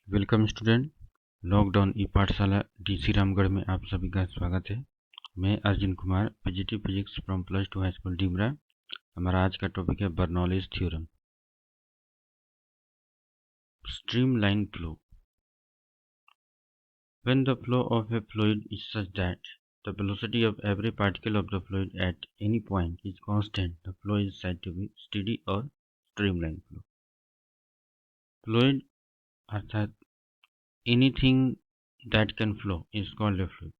Welcome student. Lockdown ई पाठशाला DC Ramgarh में आप सभी का स्वागत है। मैं Arjun Kumar, PGT physics from +2 high school Dimra. हमारा आज का टॉपिक है Bernoulli's theorem. Streamline flow. When the flow of a fluid is such that the velocity of every particle of the fluid at any point is constant, the flow is said to be steady or streamline flow. Fluid अर्थात anything that can flow is called a fluid.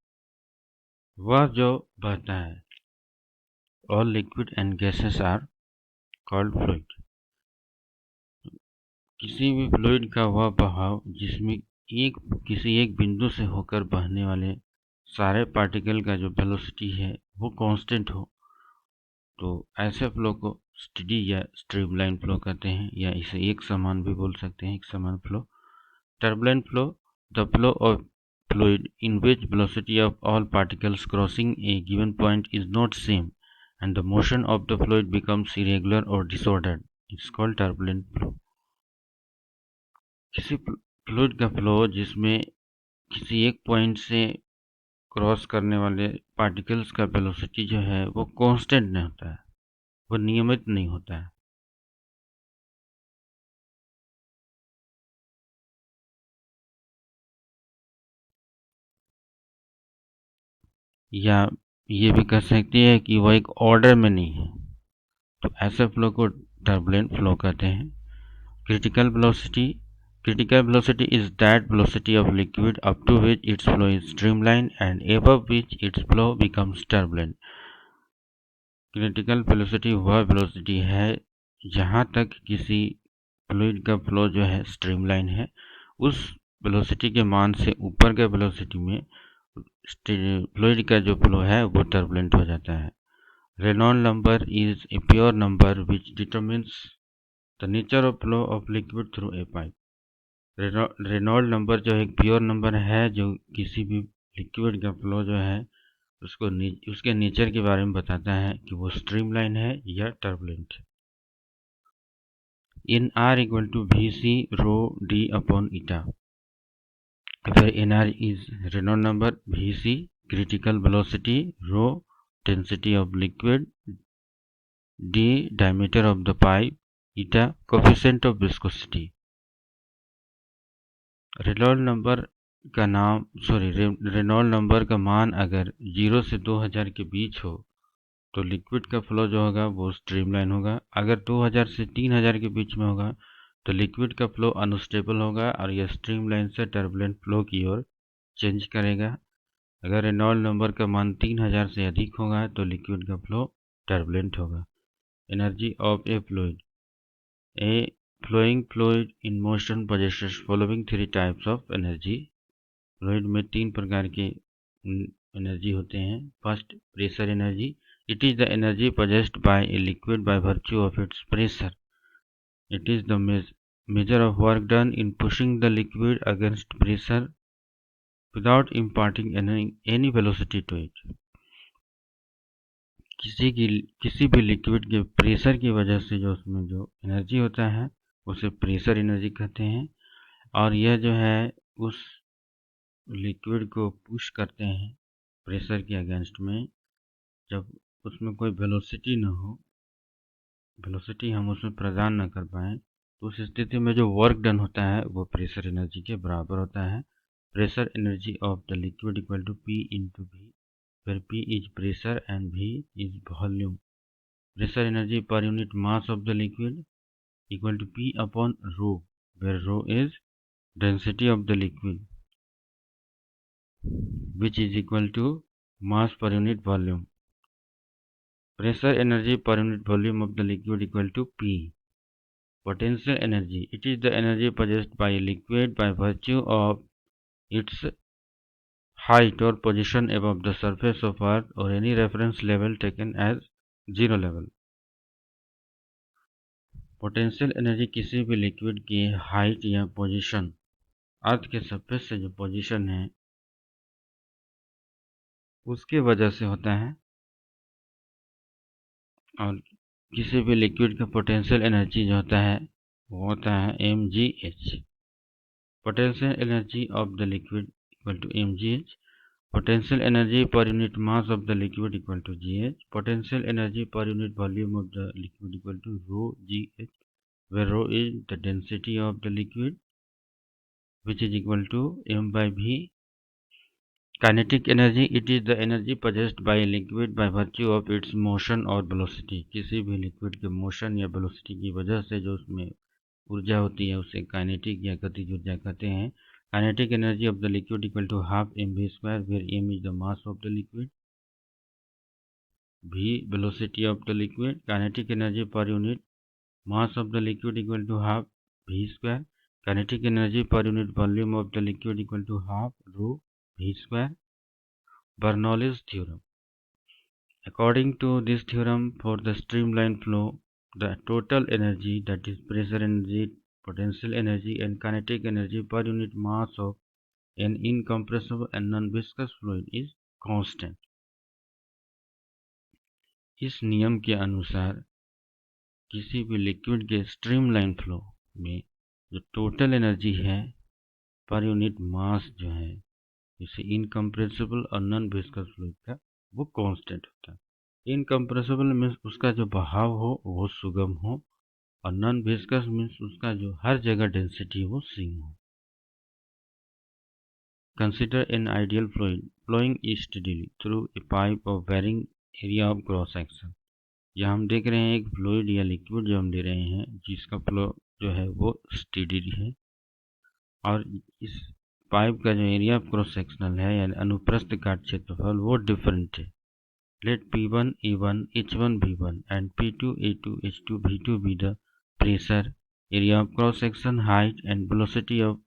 वह जो बहता है। All liquid and gases are called fluid. किसी भी fluid का वह बहाव जिसमें किसी एक बिंदु से होकर बहने वाले सारे पार्टिकल का जो वेलोसिटी है वो कांस्टेंट हो, तो ऐसे फ्लो को स्टेडी या स्ट्रीमलाइन फ्लो कहते हैं, या इसे एक समान भी बोल सकते हैं, एक समान flow. Turbulent flow, the flow of fluid in which velocity of all particles crossing a given point is not same and the motion of the fluid becomes irregular or disordered. It's called turbulent flow. किसी fluid का flow जिसमें किसी एक point से cross करने वाले particles का velocity जो है वो कांस्टेंट नहीं होता है, वो नियमित नहीं होता है। या ये भी कह सकते हैं कि वो एक ऑर्डर में नहीं है, तो ऐसे फ्लो को टर्बुलेंट फ्लो कहते हैं। Critical velocity is that velocity of liquid up to which its flow is streamlined and above which its flow becomes turbulent. Critical velocity वह वेलोसिटी है जहाँ तक किसी फ्लूइड का फ्लो जो है स्ट्रीमलाइन है, उस वेलोसिटी के मान से ऊपर के वेलोसिटी में फ्लूइड का जो फ्लो है वो टर्बुलेंट हो जाता है। Reynold number is a pure number which determines the nature of flow of liquid through a pipe. Reynold number जो एक प्योर नंबर है जो किसी भी लिक्विड का फ्लो जो है उसको उसके नेचर के बारे में बताता है कि वो स्ट्रीमलाइन है या टर्बुलेंट है। N R equal to V C rho D upon eta, where nr is Reynolds number, vc critical velocity, rho density of liquid, d diameter of the pipe, eta coefficient of viscosity. Reynold number का मान अगर 0 से 2000 के बीच हो तो liquid का flow जो होगा वो स्ट्रीमलाइन होगा। अगर 2000 से 3000 के बीच में होगा तो लिक्विड का फ्लो अनस्टेबल होगा और यह स्ट्रीमलाइन से टर्बुलेंट फ्लो की ओर चेंज करेगा। अगर रेनॉल्ड नंबर का मान 3000 से अधिक होगा तो लिक्विड का फ्लो टर्बुलेंट होगा। Energy of a fluid. A flowing fluid in motion possesses following 3 types of energy. Fluid में 3 प्रकार के एनर्जी होते हैं। First, pressure energy. It is the energy possessed by a liquid by virtue of its pressure. It is the measure of work done in pushing the liquid against pressure without imparting any velocity to it. किसी भी liquid के pressure की वजह से जो उसमें जो energy होता है उसे प्रेशर एनर्जी कहते हैं, और यह जो है उस लिक्विड को पुश करते हैं प्रेशर के अगेंस्ट में जब उसमें कोई वेलोसिटी न हो, वेलोसिटी हम उसमें प्रदान न कर पाएँ, तो उस स्थिति में जो वर्क डन होता है वो प्रेशर एनर्जी के बराबर होता है। Pressure energy of the liquid equal to P into V, where P is pressure and V is volume. Pressure energy per unit mass of the liquid equal to P upon rho, where rho is density of the liquid, which is equal to mass per unit volume. Pressure energy per unit volume of the liquid equal to P. Potential energy, it is the energy possessed by a liquid by virtue of its height or position above the surface of earth or any reference level taken as zero level. Potential energy किसी भी liquid की height या position, अर्थ के surface से जो position है उसके वजह से होता है, और किसी भी लिक्विड का पोटेंशियल एनर्जी जो होता है वो होता है mgh। Potential energy of the liquid equal to mgh. Potential energy per unit mass of the liquid equal to gh. Potential energy per unit volume of the liquid equal to rho gh, where rho is the density of the liquid, which is equal to m by v. Kinetic energy, it is the energy possessed by a liquid by virtue of its motion or velocity. किसी भी liquid के motion या velocity की वजह से जो उसमें ऊर्जा होती है उसे काइनेटिक या गतिज ऊर्जा कहते हैं. Kinetic energy of the liquid equal to half mv square, where m is the mass of the liquid, v velocity of the liquid. Kinetic energy per unit mass of the liquid equal to half v square. Kinetic energy per unit volume of the liquid equal to half rho v square. Bernoulli's theorem. According to this theorem, for the streamline flow, the total energy, that is pressure energy, potential energy and kinetic energy per unit mass of an incompressible and non-viscous fluid is constant. इस नियम के अनुसार किसी भी liquid के streamline flow में जो total energy है पर यूनिट मास जो है इसे इनकम्प्रेसिबल और नॉन विस्कस फ्लूइड का वो कांस्टेंट होता है. इनकम्प्रेसिबल मीन्स उसका जो बहाव हो वो सुगम हो, और नॉन विस्कस मीन्स उसका जो हर जगह डेंसिटी वो सेम हो. Consider an ideal fluid flowing steadily through a pipe of varying area of cross section. यहाँ हम देख रहे हैं एक फ्लूइड या लिक्विड जो हम ले रहे हैं जिसका फ्लो जो है वो स्टेडी है, और इस पाइप का जो एरिया ऑफ क्रॉस सेक्शनल है यानी अनुप्रस्थ काट क्षेत्रफल वो डिफरेंट है. Let P1 E1 H1 V1 and P2 A2 H2 V2 be the pressure, area of cross section, height and velocity of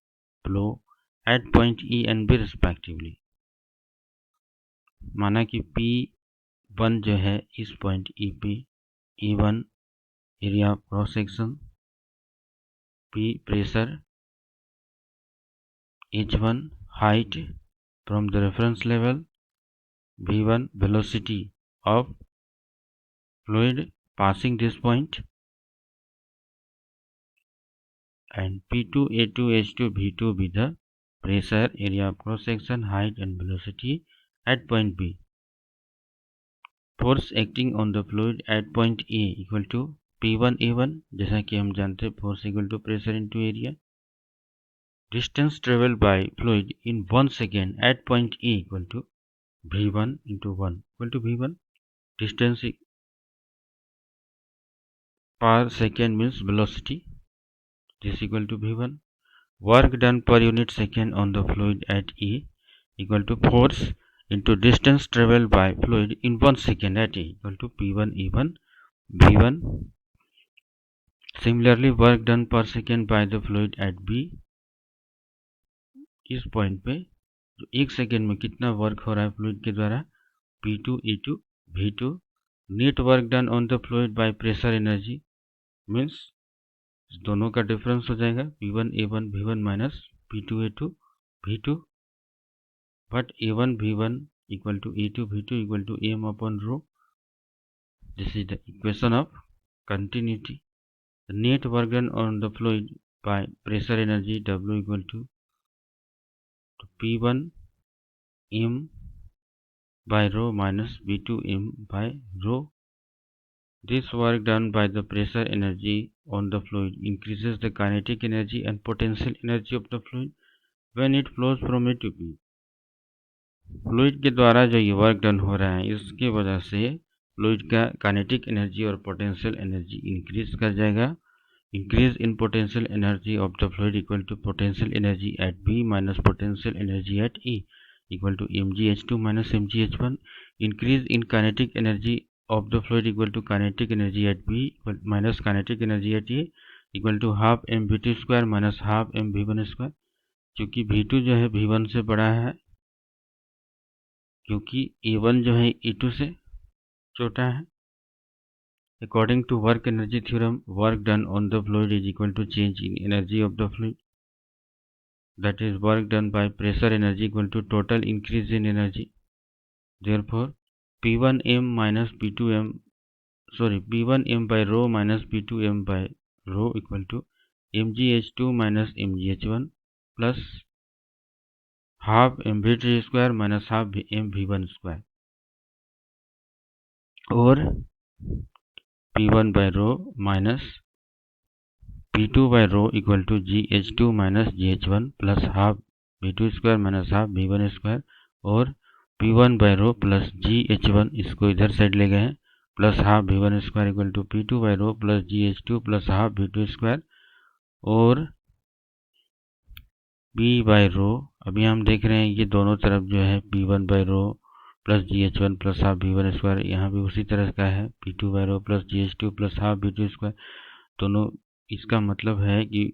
flow at point E and B respectively. माना कि P1 जो है इस पॉइंट E पे, E1 area of cross section, P pressure, H1 height from the reference level, V1 velocity of fluid passing this point, and P2 A2 H2 V2 be the pressure, area of cross section, height and velocity at point B. Force acting on the fluid at point A equal to P1 A1, जैसा कि हम जानते हैं force equal to pressure into area. Distance traveled by fluid in 1 second at point E equal to V1 into 1 equal to V1. Distance per second means velocity. This equal to V1. Work done per unit second on the fluid at E equal to force into distance traveled by fluid in 1 second at E equal to P1 E1 V1. Similarly, work done per second by the fluid at B. इस point पे जो 1 second में कितना work हो रहा है fluid के द्वारा, P2 E2 V2. Net work done on the fluid by pressure energy means दोनों का डिफरेंस हो जाएगा P1 A1 V1 minus P2 A2 V2, but A1 V1 equal to A2 V2 equal to m upon rho. This is the equation of continuity. Net work done on the fluid by pressure energy W equal to P1 m by rho minus P2 m by rho. This work done by the pressure energy on the fluid increases the kinetic energy and potential energy of the fluid when it flows from A to B. Fluid के द्वारा जो ये work done हो रहा है इसके वजह से फ्लूइड का काइनेटिक एनर्जी और पोटेंशियल एनर्जी इंक्रीज कर जाएगा. Increase in potential energy of the fluid equal to potential energy at B minus potential energy at E equal to mgh2 minus mgh1. Increase in kinetic energy of the fluid equal to kinetic energy at B minus kinetic energy at E equal to half mv2 square minus half mv1 square. क्योंकि V2 जो है V1 से बड़ा है, क्योंकि A1 जो है E2 से छोटा है. According to work energy theorem, work done on the fluid is equal to change in energy of the fluid. That is, work done by pressure energy equal to total increase in energy. Therefore, P1m minus P2m, P1m by rho minus P2m by rho equal to mgh2 minus mgh1. Plus half mv2 square minus half mv1 square और P1 by rho minus P2 by rho equal to GH2 minus GH1 plus half V2 square minus half V1 square और P1 by rho plus GH1 इसको इधर side ले गए हैं plus half V1 square equal to P2 by rho plus GH2 plus half V2 square और P by rho अभी हम देख रहे हैं ये दोनों तरफ जो है P1 by rho plus GH1 plus half V1 square यहाँ भी उसी तरह का है P2 by rho plus GH2 plus half V2 square दोनों इसका मतलब है कि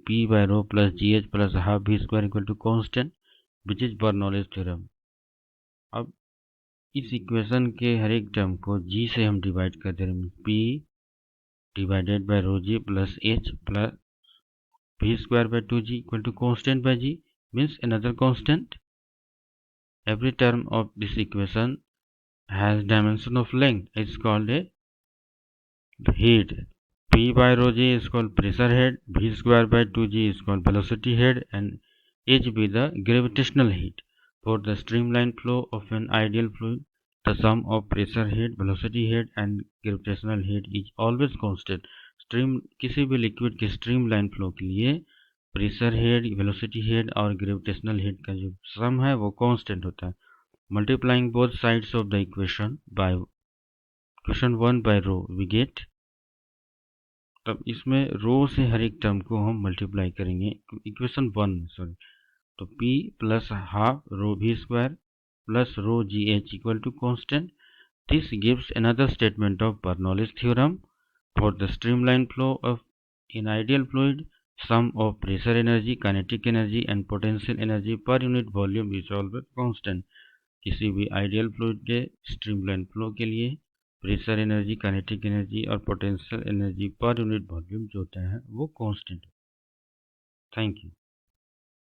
P by rho plus GH plus half V square equal to constant which is Bernoulli's theorem. अब इस इक्वेशन के हर एक टर्म को G से हम डिवाइड कर दे रहे हैं P divided by rho G plus H plus V square by 2G equal to constant by G means another constant. Every term of this equation has dimension of length. It's called a head. P by rho G is called pressure head. V square by 2G is called velocity head and H be the gravitational head. For the streamline flow of an ideal fluid, the sum of pressure head, velocity head and gravitational head is always constant. किसी भी liquid के streamline flow के लिए pressure head, velocity head और gravitational head का जो sum है वो कांस्टेंट होता है। Multiplying both sides of the equation by equation 1 by rho we get, तब इसमें रो से हर एक टर्म को हम मल्टीप्लाई करेंगे इक्वेशन 1 सॉरी, तो P plus half rho V square plus rho GH equal to constant. This gives another statement of Bernoulli's theorem. For the streamline flow of an ideal fluid, sum of pressure energy, kinetic energy and potential energy per unit volume is always constant. किसी भी ideal fluid के streamline flow के लिए pressure energy, kinetic energy और potential energy per unit volume जो होता है वो कांस्टेंट। Thank you.